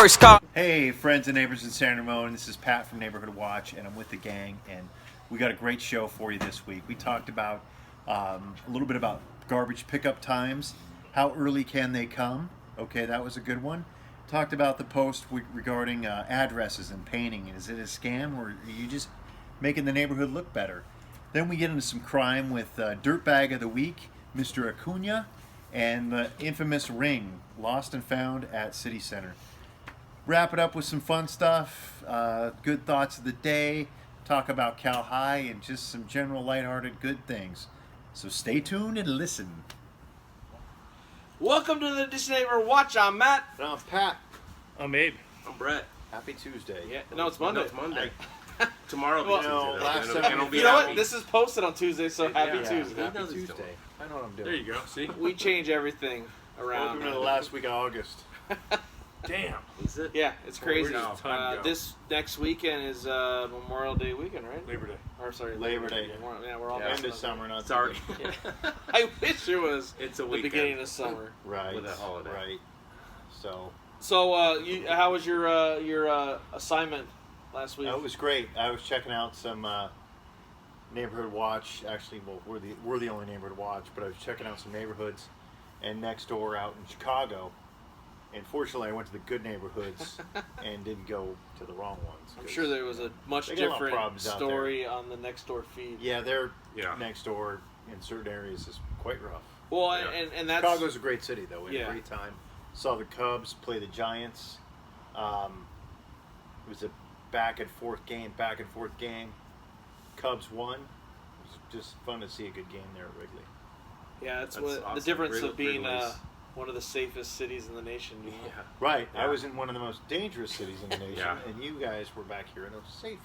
horse car. Hey, friends and neighbors in San Ramon. This is Pat from Neighborhood Watch, and I'm with the gang, and we got a great show for you this week. We talked about a little bit about garbage pickup times. How early can they come? Okay, that was a good one. Talked about the post regarding addresses and painting. Is it a scam, or are you just making the neighborhood look better? Then we get into some crime with Dirtbag of the Week, Mr. Acuna, and the infamous ring, lost and found at City Center. Wrap it up with some fun stuff, good thoughts of the day, talk about Cal High, and just some general lighthearted good things. So stay tuned and listen. Welcome to the Dish Neighbor Watch. I'm Matt. I'm Pat. I'm Abe. I'm Brett. Happy Tuesday. Yeah, no, it's Monday. No, it's Monday. Tomorrow will be Well, Tuesday. no, though. last And time- it'll be You know happy. what? This is posted on Tuesday, so happy Yeah. Tuesday. Yeah. Happy knows he's Tuesday. I know what I'm doing. There you go. See? We change everything around. Welcome to the last week of August. Damn. Is it? Yeah, it's crazy. Where does time go? This next weekend is Memorial Day weekend, right? Labor Day. Or sorry, Labor Day. Yeah, we're all Yeah. End messing of up. summer, not Sorry. I wish it was It's a the weekend. beginning of summer. Right. With a holiday. Right. So So, how was your assignment last week? it was great. I was checking out some neighborhood watch. Actually, well, we're the only neighborhood watch, but I was checking out some neighborhoods, and next door out in Chicago. And fortunately, I went to the good neighborhoods and didn't go to the wrong ones. I'm 'cause sure there was a much they got a lot of different problems out story on the next door feed. Yeah, their Yeah. next door in certain areas is quite rough. Well, Yeah. and that's Chicago's a great city, though. We had Yeah. a great time. Saw the Cubs play the Giants. It was a back and forth game. Cubs won. It was just fun to see a good game there at Wrigley. yeah, that's That's what the awesome. difference of being Wrigley's- one of the safest cities in the nation. You know? Yeah. Right. I Yeah. was in one of the most dangerous cities in the nation, Yeah. and you guys were back here in the safest.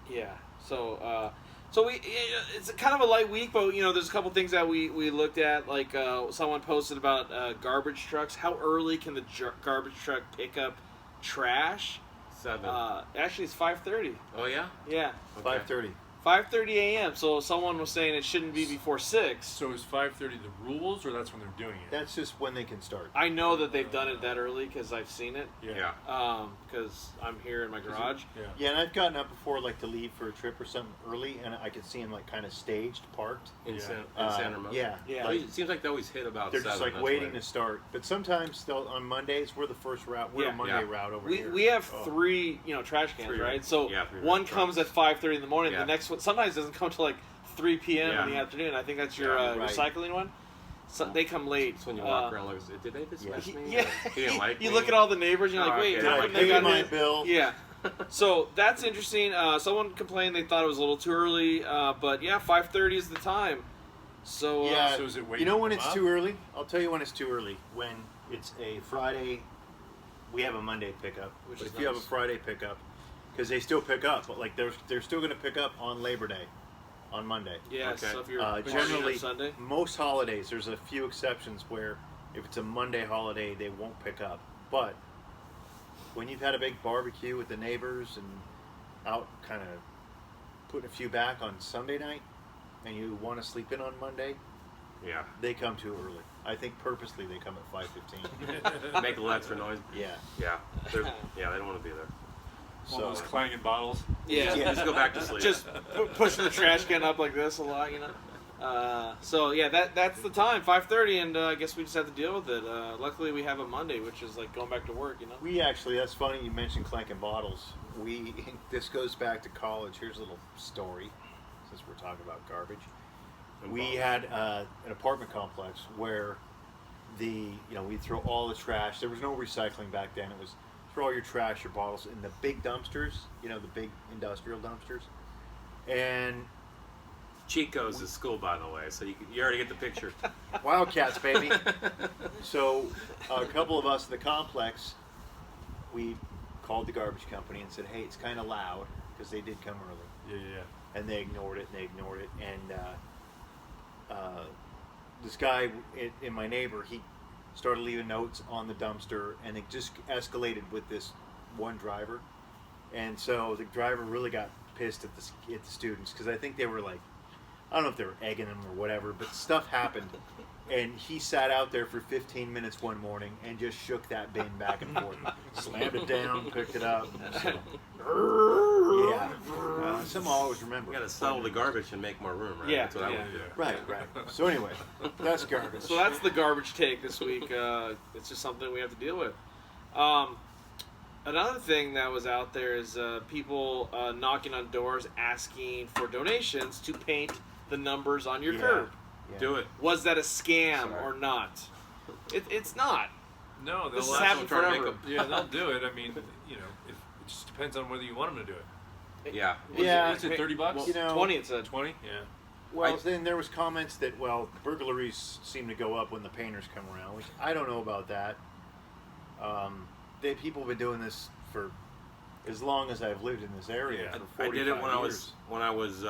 Yeah. So, so it's kind of a light week, but there's a couple things that we looked at. Like someone posted about garbage trucks. How early can the garbage truck pick up trash? 7. Actually, it's 5:30. Oh, yeah? Yeah, Okay. 5:30. 5:30 a.m. So someone was saying it shouldn't be before 6. So is 5:30 the rules, or that's when they're doing it? That's just when they can start. I know that they've done it that early because I've seen it. Yeah. Because I'm here in my garage. Yeah. Yeah, and I've gotten up before, like to leave for a trip or something early, and I could see them like kind of staged, parked. In Yeah. San Ramon? Yeah, Yeah. like, It seems like they always hit about they're 7. just like that's waiting why. to start. But sometimes they'll on Mondays we're the first route. We're Yeah. a Monday Yeah. route over We, here. we have Oh. 3 trash cans, 3, right? So yeah, 3 one trucks. comes at 5:30 in the morning. Yeah. The next one sometimes doesn't come till like 3 p.m. in the Yeah. afternoon. I think that's your Yeah, right. recycling one. So they come late. It's when you walk around like, did they dismiss me? Yeah, Or, he didn't like you me? look at all the neighbors. And you're like, Oh, wait, okay. how Did I come they pay got my it? bill? Yeah. So that's interesting. Someone complained they thought it was a little too early, but yeah, 5:30 is the time. So Yeah. So is it waiting You know when for it's them too up? early? I'll tell you when it's too early. When it's a Friday, we have a Monday pickup. Which But is if you have a nice. Friday pickup, because they still pick up, but like they're still going to pick up on Labor Day, on Monday. yeah, Okay. so if you're partying Generally, on Sunday, most holidays, there's a few exceptions where if it's a Monday holiday, they won't pick up. But when you've had a big barbecue with the neighbors and out kind of putting a few back on Sunday night, and you want to sleep in on Monday, Yeah. they come too early. I think purposely they come at 5:15. Make a little extra noise. Yeah. Yeah. They don't want to be there. All So those clanging bottles. yeah, Just go back to sleep. just pushing the trash can up like this a lot, So yeah, that's the time, 5:30, and I guess we just have to deal with it. Luckily, we have a Monday, which is like going back to work. we actually, that's funny you mentioned clanking bottles. This goes back to college. Here's a little story, since we're talking about garbage. We had an apartment complex where we'd throw all the trash. There was no recycling back then. It was throw all your trash, your bottles in the big dumpsters, the big industrial dumpsters. And Chico's is school, by the way, so you already get the picture. Wildcats, baby. So a couple of us in the complex, we called the garbage company and said, hey, it's kind of loud, because they did come early. Yeah. And they ignored it, and this guy in my neighbor, he started leaving notes on the dumpster, and it just escalated with this one driver. And so the driver really got pissed at the students, because I think they were like, don't know if they were egging him or whatever, but stuff happened. And he sat out there for 15 minutes one morning and just shook that bin back and forth. Slammed it down, picked it up. So, yeah. Something I'll always remember. You got to settle the garbage and make more room, right? Yeah, That's what I yeah. would do. Right. So anyway, that's garbage. So that's the garbage take this week. It's just something we have to deal with. Another thing that was out there is people knocking on doors asking for donations to paint the numbers on your Yeah. curb. Yeah. Do it. Was that a scam Sorry. or not? It's not. No, This they'll has happened try to make forever. Yeah, they'll do it. I mean, it just depends on whether you want them to do it. Yeah. Yeah. Is it 30 bucks? You know, 20 it said. 20? Yeah. Well, then there was comments that burglaries seem to go up when the painters come around, which I don't know about that. People have been doing this for as long as I've lived in this area. Yeah. For I did it 45 when I was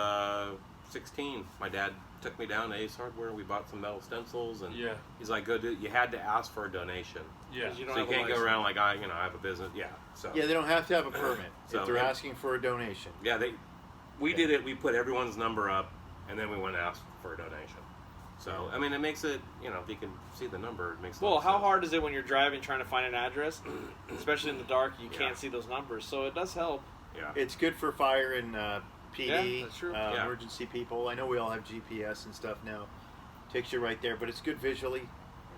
16. My dad took me down to Ace Hardware. We bought some metal stencils, and Yeah. he's like, "Go do." You had to ask for a donation, Yeah. 'Cause you don't so you have a can't go license. around like I have a business. Yeah. So Yeah, they don't have to have a permit So, if they're yeah. asking for a donation. yeah, we did it. We put everyone's number up, and then we went and asked for a donation. So I mean, it makes it if you can see the number, it makes. a lot Well, of how sense. hard is it when you're driving trying to find an address, especially in the dark? You Yeah. can't see those numbers, so it does help. Yeah. It's good for fire and PD, Yeah, that's true. Yeah. emergency people. I know we all have GPS and stuff now. Takes you right there, but it's good visually.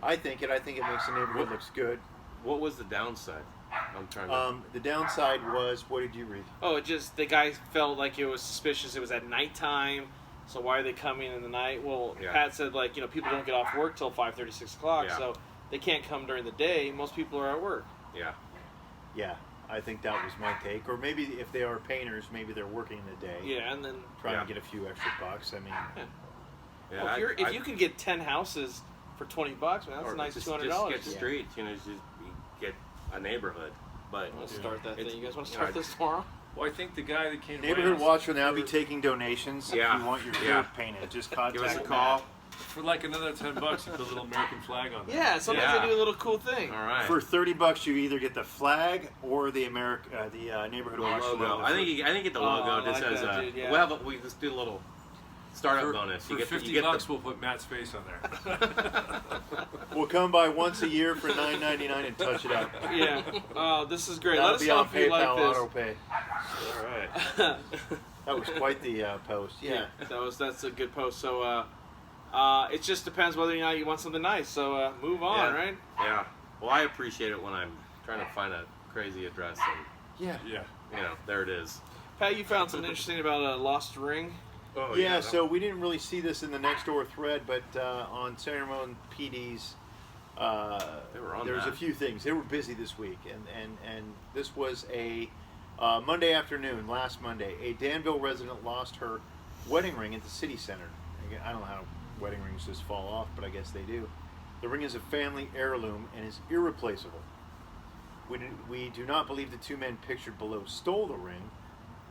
I think it makes the neighborhood looks good. What was the downside? I'm trying to. The downside was, what did you read? Oh, it just the guy felt like it was suspicious. It was at nighttime, so why are they coming in the night? Well, Yeah. Pat said people don't get off work till 5:30, 6 o'clock, Yeah. so they can't come during the day. Most people are at work. Yeah. Yeah, I think that was my take. Or maybe if they are painters, maybe they're working the day, Yeah, and then trying Yeah. to get a few extra bucks. I mean, Yeah. well, if you can get 10 houses for $20, man, that's or a nice just $200. get streets. Just you get a neighborhood, but Let's start that It's- thing. You guys want to you know, start this tomorrow? Well, I think the guy that came to my Neighborhood house Watch will now be taking donations. Yeah. If you want your Yeah. curb painted, just contact give us a Matt. call. for like another $10, you put a little American flag on there. Yeah, sometimes Yeah. they do a little cool thing. All right. For $30, you either get the flag or the Neighborhood The Watch logo. I think you get the Oh, logo. I It just like says that, dude, yeah. we just do a little startup For, bonus. for You get 50 you get bucks, the, we'll put Matt's face on there. We'll come by once a year for $9.99 and touch it up. Yeah. This is great. That'll Let us be know on if you like PayPal this. auto pay. all right. That was quite the post. Yeah. that's a good post. So it just depends whether or not you want something nice. So move on, Yeah. right? Yeah. Well, I appreciate it when I'm trying to find a crazy address and Yeah. Yeah. there it is. Pat, you found something interesting about a lost ring. Oh Yeah, so we didn't really see this in the next door thread, but on San Ramon PD's, They were on there was that. a few things. They were busy this week, and this was a Monday afternoon, last Monday. A Danville resident lost her wedding ring at the city center. Again, I don't know how wedding rings just fall off, but I guess they do. The ring is a family heirloom and is irreplaceable. We do not believe the two men pictured below stole the ring,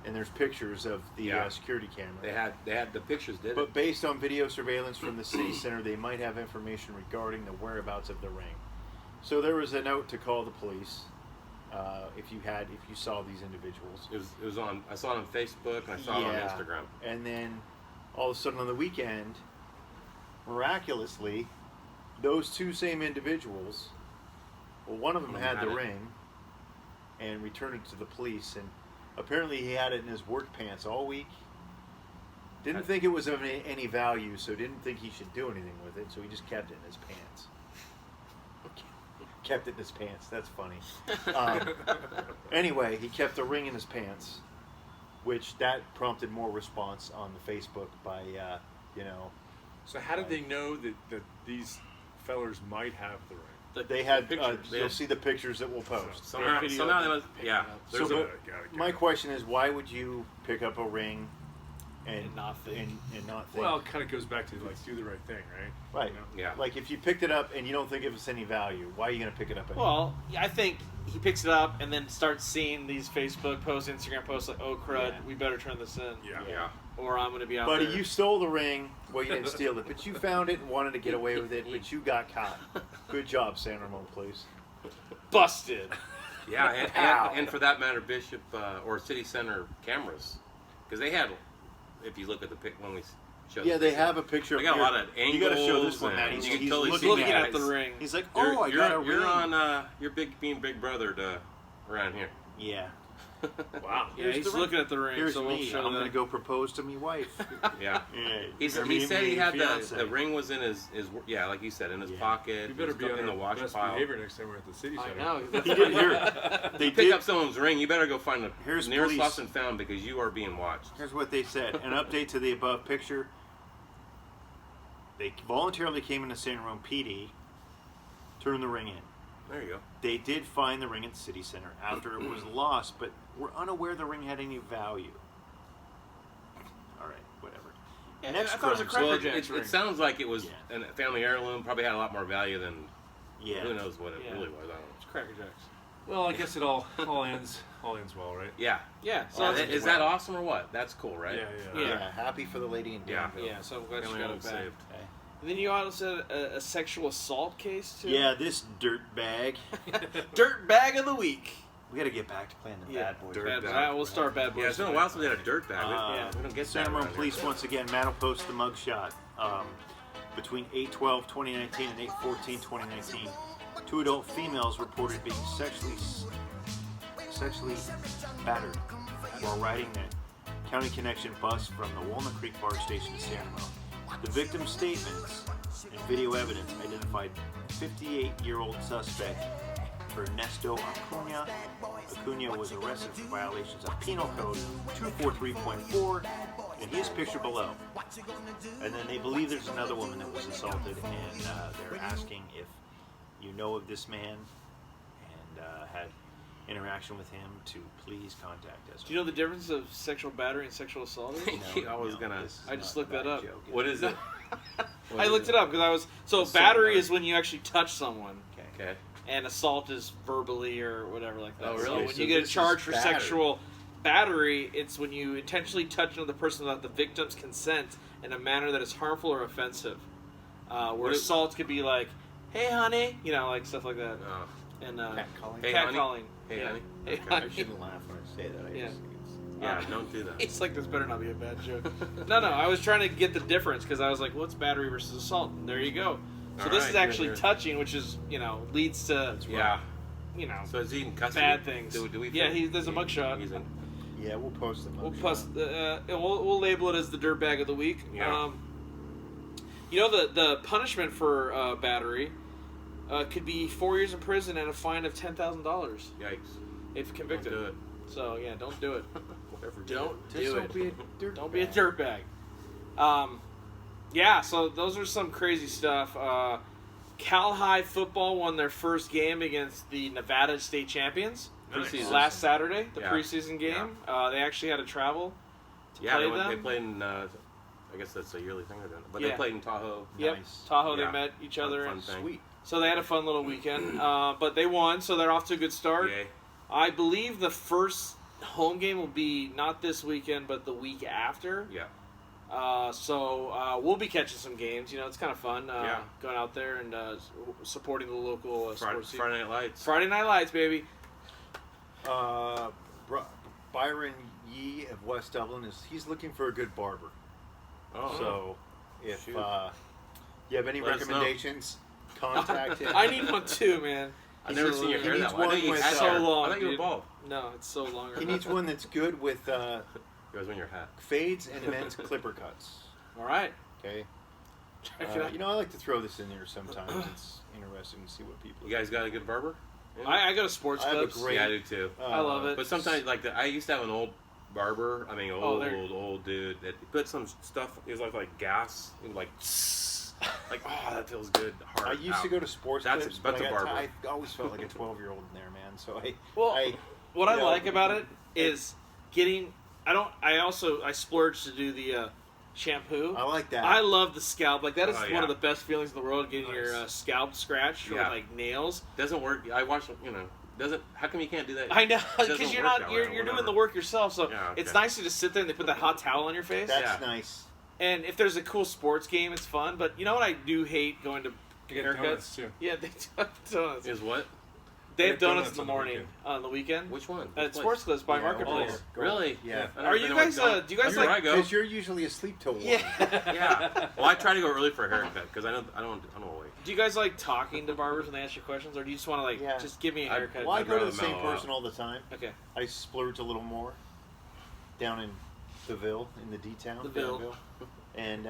and there's pictures of the Yeah. security camera. They had the pictures, did But it? based on video surveillance from the city center, they might have information regarding the whereabouts of the ring. So there was a note to call the police if you saw these individuals. It was on. I saw it on Facebook and I saw it on Instagram. And then all of a sudden on the weekend, miraculously, those two same individuals, well, one of them One had the had it. ring and returned it to the police, and apparently he had it in his work pants all week. Didn't think it was of any value, so didn't think he should do anything with it, so he just kept it in his pants. Kept it in his pants. That's funny. Anyway, he kept the ring in his pants, which that prompted more response on the Facebook by, So how did they know that these fellers might have the ring? they had. pictures. You'll see the pictures that we'll post. Somehow video they must. Yeah. So, There's a, but my question is, why would you pick up a ring And not think. and not think? Well, it kind of goes back to like do the right thing, right? right. You know? Yeah. Like if you picked it up and you don't think it was any value, why are you going to pick it up anyway? Well, yeah, I think he picks it up and then starts seeing these Facebook posts, Instagram posts like, "Oh crud, Yeah. we better turn this in." Yeah. yeah. Or I'm going to be out Buddy, there. you stole the ring. Well, you didn't steal it, but you found it and wanted to get away with it, but you got caught. Good job, San Ramon Police. busted. Yeah, Ow. and for that matter, Bishop or City Center cameras, because they had. If you look at the pic when we show Yeah, the they picture. have a picture. They got a lot of You got to show this angles one, Matt. and He's, you can he's totally looking, see Looking at it. the ring. He's like, You're, oh, I got a you're ring. on you're being big brother to around here. Yeah. Wow. Yeah, Here's he's the ring. looking at the ring. Here's so we'll me. show I'm that. gonna go propose to me wife. Yeah. Yeah. He said he Me had fiance. the ring was in his yeah, like you said, in his Yeah. pocket. You better it was be on in the our wash best pile. behavior next time we're at the city I center. know. He did here. They Pick did. up someone's ring, you better go find the Here's nearest police. lost and found because you are being watched. Here's what they said. An update to the above picture. They voluntarily came into San Ramon PD, turned the ring in. There you go. They did find the ring at the city center after it was lost, but were unaware the ring had any value. All right, whatever. Yeah, Next I thought it was a crime. Cracker Well, Jacks ring. it sounds like it was Yeah. a family heirloom. Probably had a lot more value than Yeah. who knows what it Yeah. really was. I don't know. It's Cracker Jacks. Well, I guess it all ends well, right? Yeah. Yeah. So So that's- is that awesome or what? That's cool, right? Yeah. Yeah. Happy for the lady in Yeah. Danville. yeah. So I'm glad she Family got heirloom it back. saved. Okay. And then you also said a sexual assault case too. Yeah, this dirt bag. Dirt bag of the week. We got to get back to playing the Yeah. bad boys. Dirt Bad bag. All right, we'll start bad boys. Yeah, it's been a while since we had a dirt bag. Uh, We don't get San that Ramon around Police here. once again. Matt will post the mugshot. Between 8/12/2019 and 8/14/2019, 2 adult females reported being sexually battered while riding the County Connection bus from the Walnut Creek Bar Station to San Ramon. The victim's statements and video evidence identified 58-year-old suspect Ernesto Acuna. Acuna was arrested for violations of Penal Code 243.4, and he is pictured below. And then they believe there's another woman that was assaulted, and they're asking if you know of this man and had interaction with him to please contact us. Do you know the difference of sexual battery and sexual assault? is? I was gonna- this is I just not looked a that bad up. joke. What is it? I looked it up because I was Assault battery battery. is when you actually touch someone, Okay. Okay. and assault is verbally or whatever like that. Oh, So really? when So you get this is charged for battery. sexual battery, it's when you intentionally touch another person without the victim's consent in a manner that is harmful or offensive. Where What is- assault could be like, "Hey, honey," you know, like stuff like that, Oh. and Catcalling? Hey, cat honey? calling. Hey, yeah. honey? Hey, Okay. I honey. shouldn't laugh when I say that. I Yeah. just think it's... Yeah, don't do that. It's like this better not be a bad joke. No, I was trying to get the difference because I was like, what's battery versus assault? And there you go. So All this right, is actually good. touching, which is, leads to, Yeah. So he's in custody. bad things. Do we Yeah, there's a mugshot. He's in. Yeah, we'll post them. We'll post, we'll label it as the dirt bag of the week. Yeah. The punishment for battery could be 4 years in prison and a fine of $10,000 Yikes. if convicted. Don't do it. So yeah, don't do it. Whatever. Don't Just do don't it. be a dirt Don't be a bag. dirtbag. Yeah, so those are some crazy stuff. Cal High football won their first game against the Nevada State Champions Nice. preseason last Saturday, the Yeah. preseason game. They actually had to travel to Yeah, play they them. played in. I guess that's a yearly thing they're doing. But Yeah. they played in Tahoe. Yep, Nice. Tahoe. Yeah. They met each other, Fun and thing. Sweet. so they had a fun little weekend. But they won, so they're off to a good start. Yay. I believe the first home game will be not this weekend, but the week after. Yeah. So we'll be catching some games. It's kind of fun Yeah. going out there and supporting the local sports team. Friday Night Lights. Friday Night Lights, baby. Byron Yee of West Dublin he's looking for a good barber. Oh. So if Shoot. you have any Let us know. recommendations, contact him. I need one too, man. I've never seen your he hair needs that way. I one thought you with, had so hair. long, I thought you were dude. bald. No, it's so long. He needs one that's good with You guys wearing your hat. fades and men's clipper cuts. All right. Okay. Check it out. I like to throw this in there sometimes. It's interesting to see what people. You guys got a good barber? Yeah. I go to sports I have a clips. great- Yeah, I do too. I love it. But sometimes, I used to have an old barber. I mean, Oh, they're- old dude that put some stuff. It was like gas. It was like, that feels good. Hard. I used to out. go to sports That's- clips, that's but a I, got barber. I always felt like a 12-year-old in there, man. So Well, what I you know, like about it is getting. I splurge to do the shampoo. I like that. I love the scalp. Like that is Oh, one yeah. of the best feelings in the world. Getting your Nice. scalp scratched Yeah. with like nails. Doesn't work. I watched. Doesn't. How come you can't do that? I know It doesn't because you're work not that way you're or doing whatever. the work yourself. So Yeah, it's okay. nice to just sit there and they put that hot towel on your face. That's Yeah. nice. And if there's a cool sports game, it's fun. But you know what I do hate going to You get haircuts? donuts, too. Yeah, they do have donuts. Is what? They have They have donuts in the donuts on the morning weekend. on the weekend. Which one? At Which place? Sports Clips by Yeah, Marketplace. Oh, really? Yeah. I Are never you been to guys? one. Do you guys That's where I like? go. Because you're usually asleep till 1. Yeah. Yeah. Well, I try to go early for a haircut because I don't want to wait. Do you guys like talking to barbers when they ask you questions, or do you just want to like Yeah. just give me a I- haircut? Well, I I'd go to rather the same mellow out. person all the time. Okay. I splurge a little more down in the Ville, in the D-town. The Ville. Danville. And,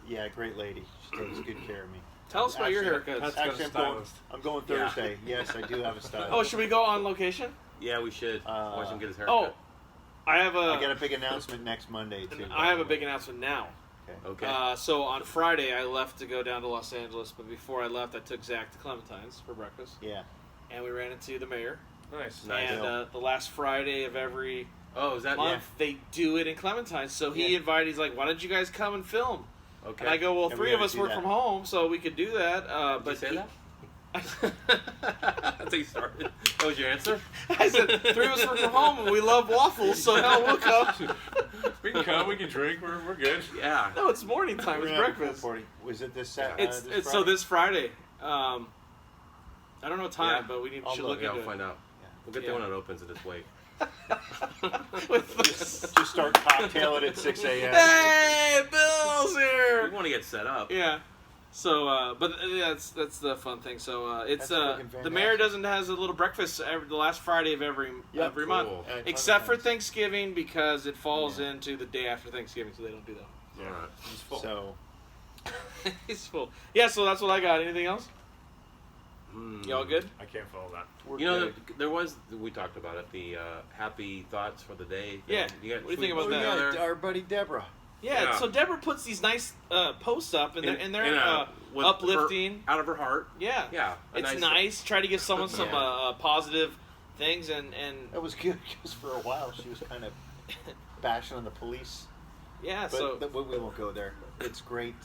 yeah, great lady. She takes good care of me. Tell us about your Actually, haircuts. Pat's got a Actually, stylist. I'm going Yeah. Thursday. Yes, I do have a stylist. Oh, should we go on location? Yeah, we should watch him get his haircut. Oh, I have I got a big announcement next Monday, too. I have a big announcement now. Okay. So on Friday, I left to go down to Los Angeles, but before I left, I took Zach to Clementine's for breakfast, Yeah. and we ran into the mayor. Nice. Nice. And the last Friday of every Oh, is that month, they do it in Clementine. So he Yeah. invited. He's like, "Why don't you guys come and film?" Yeah. Okay. And I go, "Well, Yeah, we 3 of gotta us do work that. from home, so we could do that." Did But you say he- that? That's how you started. That was your answer? I said, 3 of us work from home, and we love waffles, so hell, we'll come. We can come. We can drink. We're good. Yeah. No, it's morning time. We're It's gonna have a breakfast. pool party. Was it this Saturday? It's so this Friday. I don't know time, Yeah. but we need, I'll should look, look Yeah, into we'll find out. Yeah. We'll get Yeah. there when it opens and just wait. it. With the- Just start cocktailing at 6 a.m. Hey, Bill's We here. want to get set up. Yeah. So, but yeah, that's the fun thing. So it's That's fucking the mayor fantastic. has a little breakfast the last Friday of every Yep, month, cool. except for Thanksgiving because it falls Yeah. into the day after Thanksgiving, so they don't do that. All right. He's full. So, It's full. Yeah, so that's what I got. Anything else? Mm. Y'all good? I can't follow that. we're You know, good. there was, we talked about it, the happy thoughts for the day. Yeah. You got, What do you think should we about put that? Oh, together? yeah, our buddy Deborah. Yeah. Yeah. So Deborah puts these nice posts up, and they're with uplifting. her- out of her heart. Yeah. Yeah. a It's nice. Try to give someone some Yeah. positive things, and That was good because for a while she was kind of bashing on the police. yeah. But, So. but we won't go there. It's great.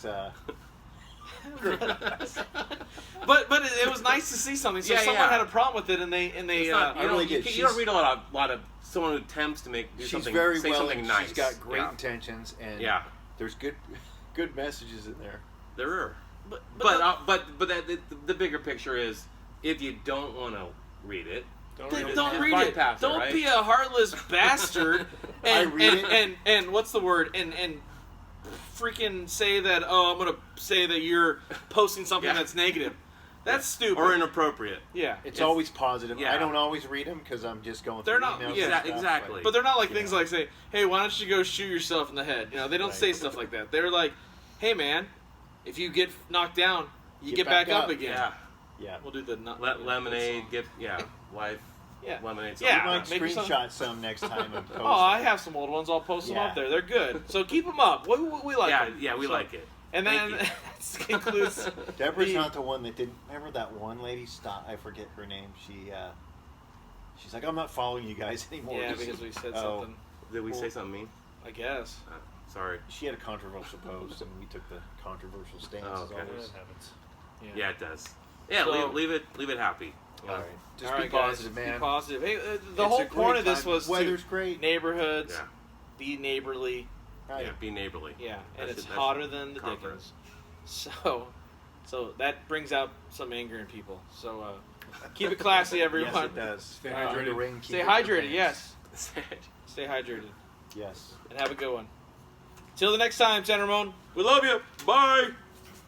but it was nice to see something. So Yeah, someone yeah. had a problem with it, and they It's not, I you, really don't, you, did. you don't She's- read a lot of someone who attempts to do She's something, very say well. something nice. She's got great Yeah. intentions, and Yeah. there's good messages in there. There are. but But that, the bigger picture is, if you don't want to read it, Don't Then read it. don't Just read it. bypass it, Don't right? be a heartless bastard. I And, read and, it. and what's the word? And freaking say that. Oh, I'm gonna say that you're posting something Yeah. that's negative. That's stupid. or inappropriate. yeah. It's always positive. yeah. I don't always read them because I'm just going They're through not- emails. yeah, and stuff, exactly. But they're not like things Yeah. like say, "Hey, why don't you go shoot yourself in the head?" You know, they don't Right. say stuff like that. They're like, "Hey, man, if you get knocked down, you get Get back, back up up. again." Yeah. Yeah. We'll do the not Lemonade, life, Yeah. lemonade. Yeah. You might Make yourself- screenshot some next time and post. Oh, I have some old ones. I'll post them Yeah. up there. They're good. So keep them up. We like Yeah, them. yeah, we So- like it. And Thank then you. this concludes. Deborah's the- not the one that didn't. Remember that one lady? Stop. I forget her name. She's like, I'm not following you guys anymore. Yeah, Just- because we said Oh. something. Did we say Well- something mean? I guess. Sorry. She had a controversial post, and we took the controversial stance. Oh, as okay. always. That happens. Yeah, it does. Yeah, So- leave it happy. You know? All right. Just All be right, guys, positive, man. Be positive. Hey, the It's whole a point great of this time. was Weather's to great. neighborhoods, Yeah. be neighborly. Right. Yeah, be neighborly. Yeah, That and it's should- that hotter should than the conquer Dickens. So that brings out some anger in people. So keep it classy, everyone. Yes, it does. Stay Enjoy hydrated. the rain, keep Stay it hydrated. in Yes, it. stay hydrated, Yes. and have a good one. Till the next time, San Ramon. We love you. Bye.